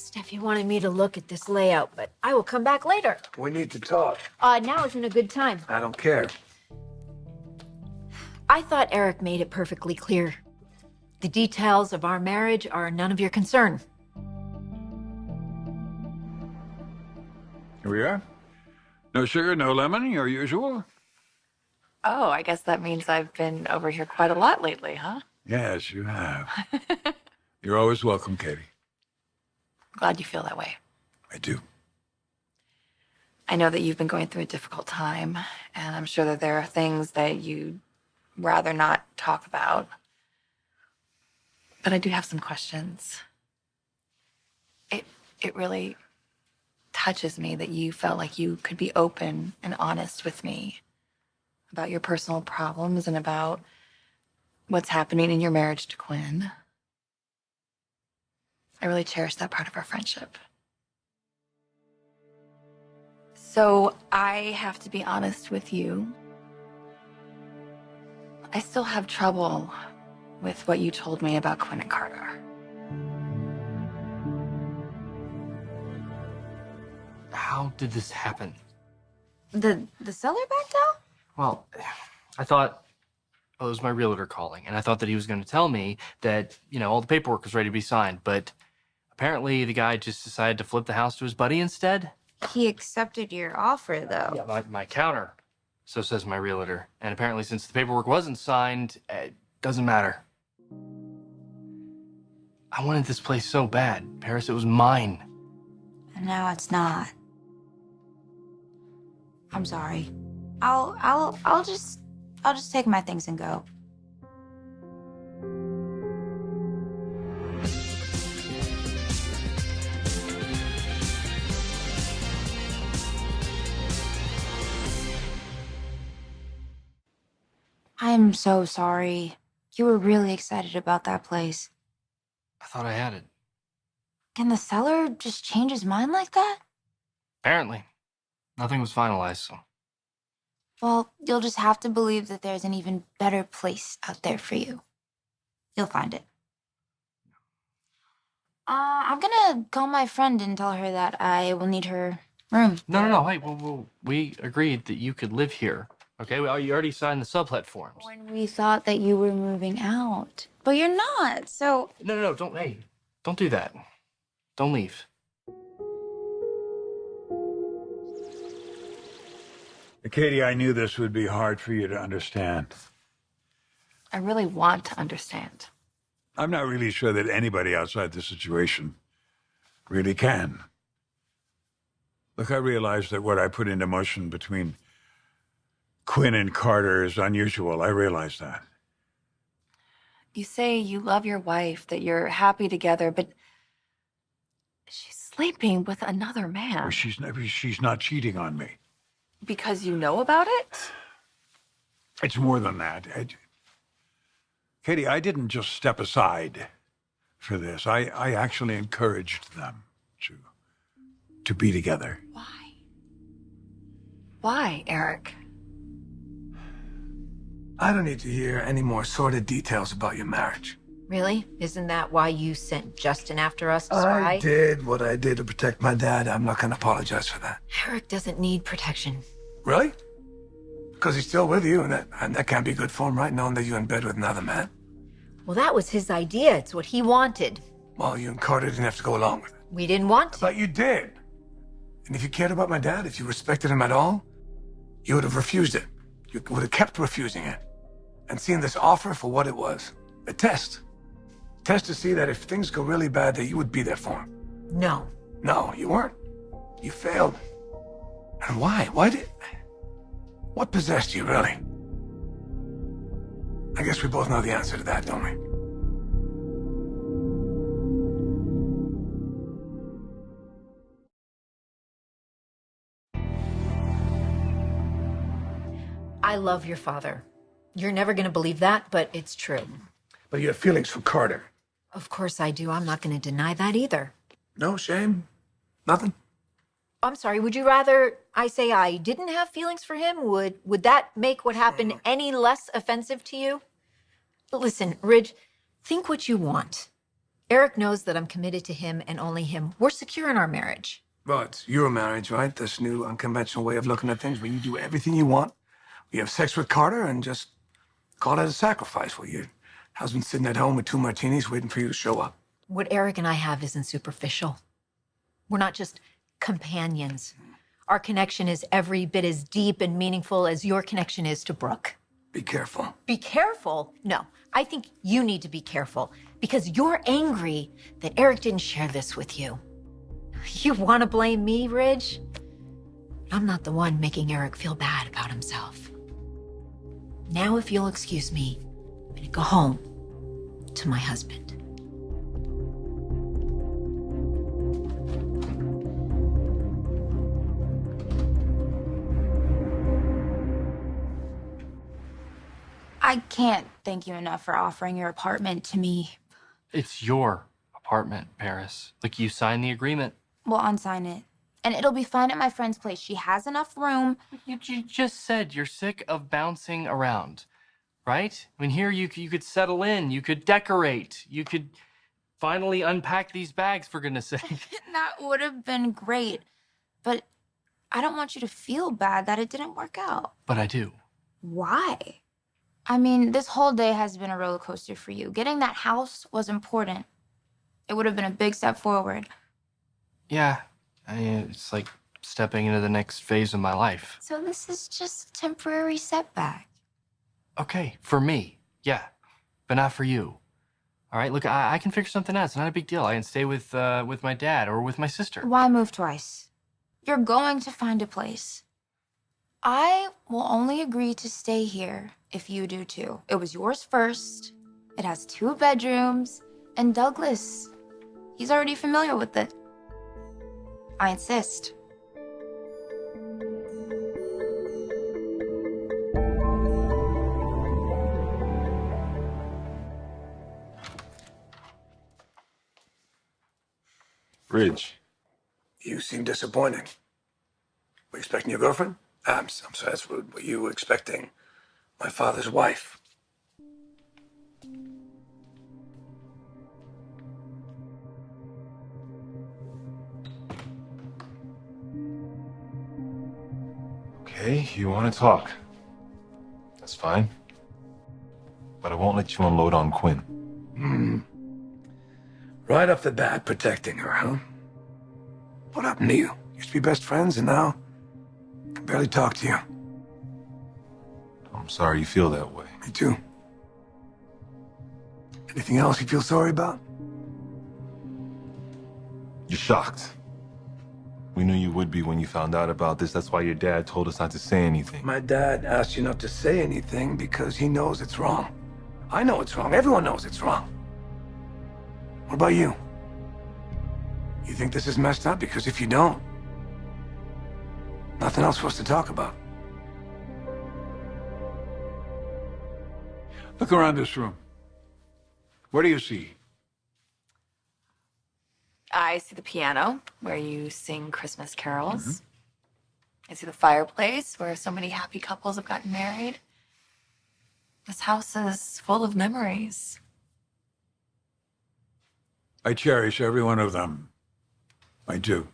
Steffi wanted me to look at this layout, but I will come back later. We need to talk. Now isn't a good time. I don't care. I thought Eric made it perfectly clear. The details of our marriage are none of your concern. Here we are. No sugar, no lemon, your usual? Oh, I guess that means I've been over here quite a lot lately, huh? Yes, you have. You're always welcome, Katie. Glad you feel that way. I do. I know that you've been going through a difficult time, and I'm sure that there are things that you'd rather not talk about. But I do have some questions. It really touches me that you felt like you could be open and honest with me about your personal problems and about what's happening in your marriage to Quinn. I really cherish that part of our friendship. So I have to be honest with you. I still have trouble with what you told me about Quinn and Carter. How did this happen? The seller backed out? Well, I thought, well, it was my realtor calling, and I thought that he was going to tell me that, all the paperwork was ready to be signed, but apparently the guy just decided to flip the house to his buddy instead. He accepted your offer, though. Yeah, my counter, so says my realtor. And apparently since the paperwork wasn't signed, it doesn't matter. I wanted this place so bad, Paris. It was mine. And now it's not. I'm sorry. I'll just take my things and go. I'm so sorry. You were really excited about that place. I thought I had it. Can the seller just change his mind like that? Apparently. Nothing was finalized, so. Well, you'll just have to believe that there's an even better place out there for you. You'll find it. I'm gonna call my friend and tell her that I will need her room. No. Hey, we agreed that you could live here. Okay, you already signed the sublet forms. When we thought that you were moving out. But you're not, so... No, don't do that. Don't leave. Katie, I knew this would be hard for you to understand. I really want to understand. I'm not really sure that anybody outside the situation really can. Look, I realize that what I put into motion between Quinn and Carter is unusual. I realize that. You say you love your wife, that you're happy together, but she's sleeping with another man. Well, she's not cheating on me. Because you know about it? It's more than that. Katie, I didn't just step aside for this. I actually encouraged them to be together. Why? Why, Eric? I don't need to hear any more sordid details about your marriage. Really? Isn't that why you sent Justin after us to spy? I did what I did to protect my dad. I'm not going to apologize for that. Eric doesn't need protection. Really? Because he's still with you, and that can't be good for him, right? Knowing that you're in bed with another man. Well, that was his idea. It's what he wanted. Well, you and Carter didn't have to go along with it. We didn't want to. But you did. And if you cared about my dad, if you respected him at all, you would have refused it. You would have kept refusing it. And seen this offer for what it was. A test. Test to see that if things go really bad, that you would be there for him. No. No, you weren't. You failed. And why? What possessed you, really? I guess we both know the answer to that, don't we? I love your father. You're never going to believe that, but it's true. But you have feelings for Carter. Of course I do. I'm not going to deny that either. No shame? Nothing? I'm sorry, would you rather I say I didn't have feelings for him? Would that make what happened any less offensive to you? Listen, Ridge, think what you want. Eric knows that I'm committed to him and only him. We're secure in our marriage. Well, it's your marriage, right? This new unconventional way of looking at things where you do everything you want. You have sex with Carter and just call it a sacrifice where your husband's sitting at home with 2 martinis waiting for you to show up. What Eric and I have isn't superficial. We're not just companions. Our connection is every bit as deep and meaningful as your connection is to Brooke. Be careful. Be careful? No, I think you need to be careful because you're angry that Eric didn't share this with you. You want to blame me, Ridge? I'm not the one making Eric feel bad about himself. Now, if you'll excuse me, I'm gonna go home to my husband. I can't thank you enough for offering your apartment to me. It's your apartment, Paris. Like, you signed the agreement. We'll unsign it. And it'll be fine at my friend's place. She has enough room. You just said you're sick of bouncing around, right? I mean, here you could settle in, you could decorate, you could finally unpack these bags, for goodness sake. That would have been great. But I don't want you to feel bad that it didn't work out. But I do. Why? I mean, this whole day has been a roller coaster for you. Getting that house was important. It would have been a big step forward. Yeah, it's like stepping into the next phase of my life. So this is just a temporary setback. Okay, for me, yeah, but not for you. All right, look, I can figure something out. It's not a big deal. I can stay with my dad or with my sister. Why move twice? You're going to find a place. I will only agree to stay here if you do too. It was yours first. It has 2 bedrooms. And Douglas, he's already familiar with it. I insist. Ridge. You seem disappointed. Were you expecting your girlfriend? I'm sorry, that's rude. Were you expecting my father's wife? Okay, you want to talk. That's fine. But I won't let you unload on Quinn. Right off the bat, protecting her, huh? What happened to you? Used to be best friends, and now I can barely talk to you. I'm sorry you feel that way. Me too. Anything else you feel sorry about? You're shocked. We knew you would be when you found out about this. That's why your dad told us not to say anything. My dad asked you not to say anything because he knows it's wrong. I know it's wrong. Everyone knows it's wrong. What about you? You think this is messed up? Because if you don't, nothing else for us to talk about. Look around this room. What do you see? I see the piano where you sing Christmas carols. I see the fireplace where so many happy couples have gotten married. This house is full of memories. I cherish every one of them. I do.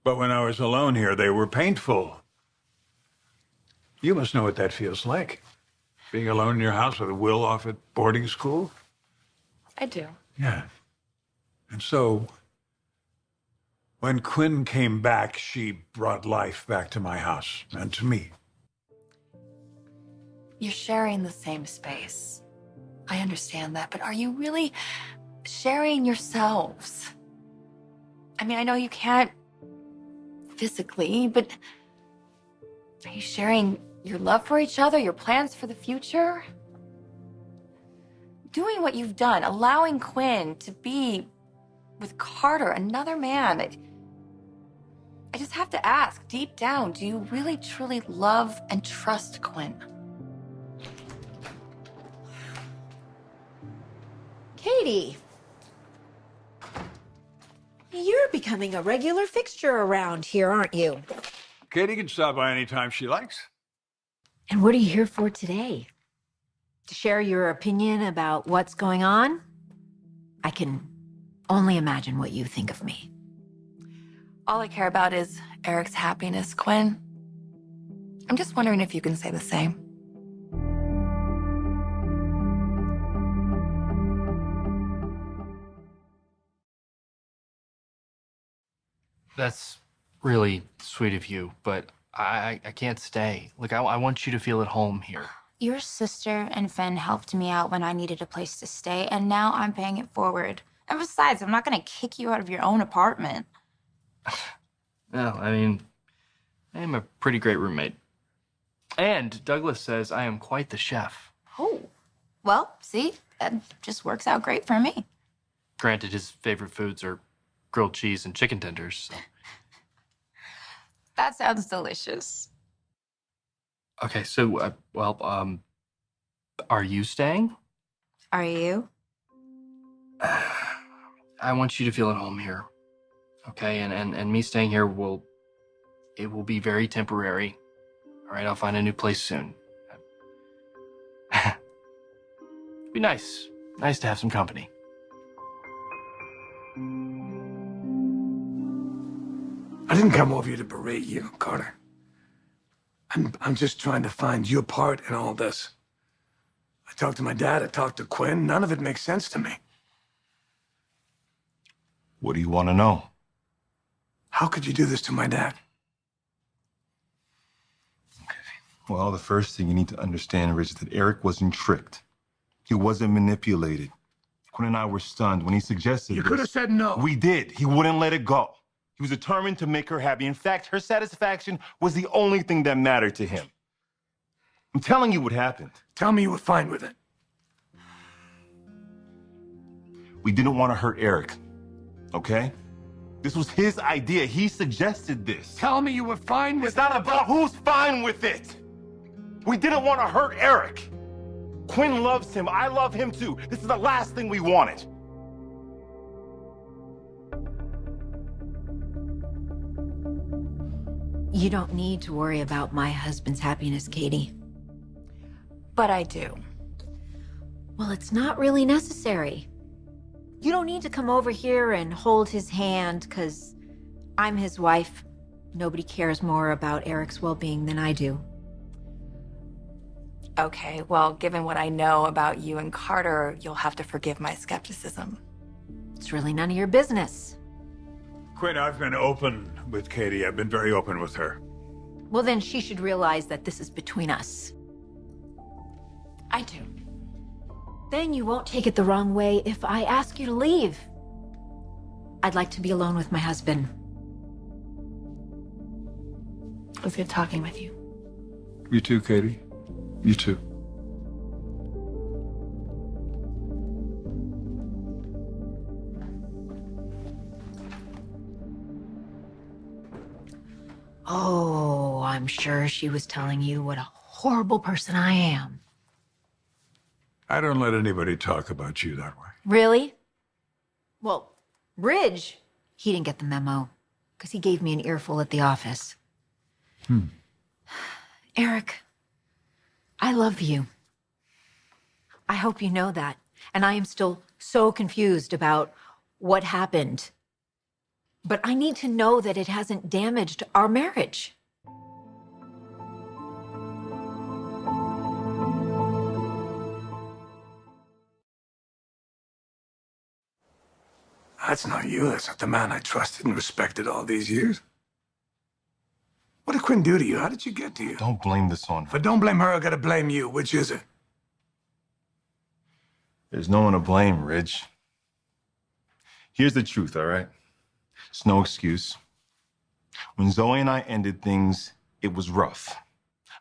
But when I was alone here, they were painful. You must know what that feels like. Being alone in your house with Will off at boarding school. I do. Yeah. And so, when Quinn came back, she brought life back to my house and to me. You're sharing the same space. I understand that, but are you really sharing yourselves? I mean, I know you can't physically, but are you sharing your love for each other, your plans for the future? Doing what you've done, allowing Quinn to be with Carter, another man. I just have to ask, deep down, do you really, truly love and trust Quinn? Katie, you're becoming a regular fixture around here, aren't you? Katie can stop by anytime she likes. And what are you here for today? To share your opinion about what's going on? I can only imagine what you think of me. All I care about is Eric's happiness, Quinn. I'm just wondering if you can say the same. That's really sweet of you, but I can't stay. Look, I want you to feel at home here. Your sister and Finn helped me out when I needed a place to stay, and now I'm paying it forward. And besides, I'm not gonna kick you out of your own apartment. No, I mean, I am a pretty great roommate. And Douglas says I am quite the chef. Oh, well, see, that just works out great for me. Granted, his favorite foods are grilled cheese and chicken tenders. So. That sounds delicious. Okay, so, are you staying? Are you? I want you to feel at home here, okay? And me staying here will be very temporary. All right, I'll find a new place soon. Be nice to have some company. I didn't come over here to berate you, Carter. I'm just trying to find your part in all this. I talked to my dad, I talked to Quinn. None of it makes sense to me. What do you want to know? How could you do this to my dad? Well, the first thing you need to understand, Rich, is that Eric wasn't tricked. He wasn't manipulated. Quinn and I were stunned when he suggested You this. could have said no. We did. He wouldn't let it go. He was determined to make her happy. In fact, her satisfaction was the only thing that mattered to him. I'm telling you what happened. Tell me you were fine with it. We didn't want to hurt Eric, okay? This was his idea. He suggested this. Tell me you were fine with It's not about who's fine with it. We didn't want to hurt Eric. Quinn loves him. I love him too. This is the last thing we wanted. You don't need to worry about my husband's happiness, Katie. But I do. Well, it's not really necessary. You don't need to come over here and hold his hand, because I'm his wife. Nobody cares more about Eric's well-being than I do. Okay, well, given what I know about you and Carter, you'll have to forgive my skepticism. It's really none of your business. Quinn, I've been open with Katie. I've been very open with her. Well, then she should realize that this is between us. I do. Then you won't take it the wrong way if I ask you to leave. I'd like to be alone with my husband. It was good talking with you. You too, Katie. You too. Oh, I'm sure she was telling you what a horrible person I am. I don't let anybody talk about you that way. Really? Well, Ridge, he didn't get the memo, because he gave me an earful at the office. Eric, I love you. I hope you know that. And I am still so confused about what happened. But I need to know that it hasn't damaged our marriage. That's not you. That's not the man I trusted and respected all these years. What did Quinn do to you? How did you get to you? Don't blame this on her. But don't blame her, I gotta blame you. Which is it? There's no one to blame, Ridge. Here's the truth, all right? It's no excuse. When Zoe and I ended things, it was rough.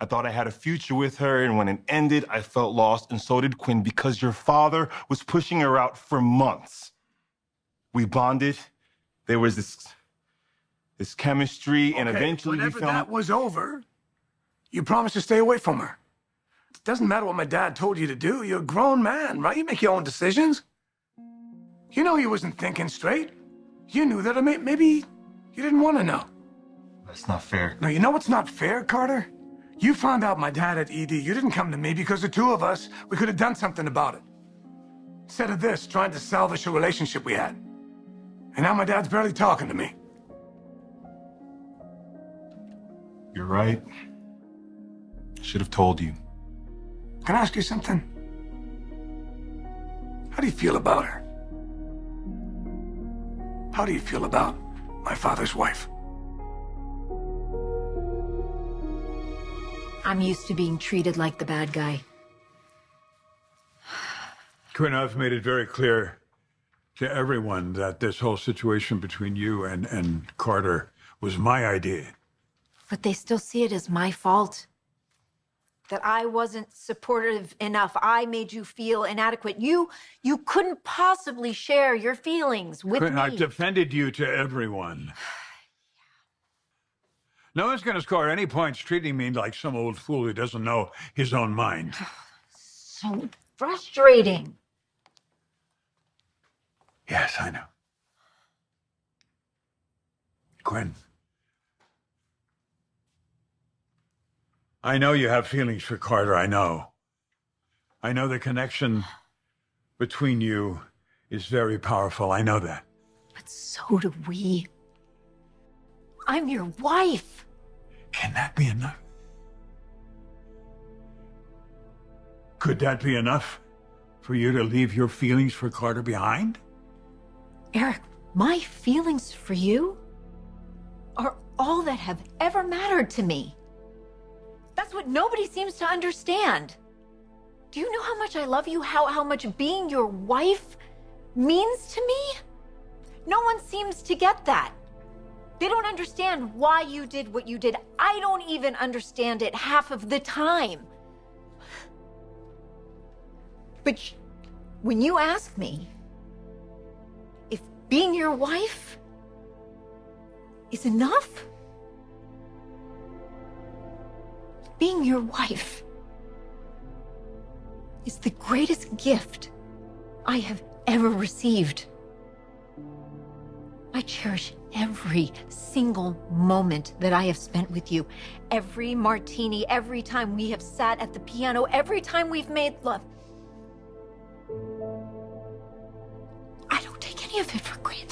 I thought I had a future with her, and when it ended, I felt lost, and so did Quinn, because your father was pushing her out for months. We bonded. There was this chemistry, and eventually we whenever found... that was over, you promised to stay away from her. It doesn't matter what my dad told you to do. You're a grown man, right? You make your own decisions. You know he wasn't thinking straight. You knew that, maybe you didn't want to know. That's not fair. No, you know what's not fair, Carter? You found out my dad had ED. You didn't come to me because the two of us, we could have done something about it. Instead of this, trying to salvage a relationship we had. And now my dad's barely talking to me. You're right. I should have told you. Can I ask you something? How do you feel about her? How do you feel about my father's wife? I'm used to being treated like the bad guy. Quinn, I've made it very clear to everyone that this whole situation between you and Carter was my idea. But they still see it as my fault. That I wasn't supportive enough. I made you feel inadequate. You couldn't possibly share your feelings with Quinn, me. I've defended you to everyone. No one's going to score any points treating me like some old fool who doesn't know his own mind. So frustrating. Yes, I know. Quinn. I know you have feelings for Carter, I know. I know the connection between you is very powerful, I know that. But so do we. I'm your wife. Can that be enough? Could that be enough for you to leave your feelings for Carter behind? Eric, my feelings for you are all that have ever mattered to me. That's what nobody seems to understand. Do you know how much I love you? How much being your wife means to me? No one seems to get that. They don't understand why you did what you did. I don't even understand it half of the time. But when you ask me if being your wife is enough, being your wife is the greatest gift I have ever received. I cherish every single moment that I have spent with you. Every martini, every time we have sat at the piano, every time we've made love. I don't take any of it for granted.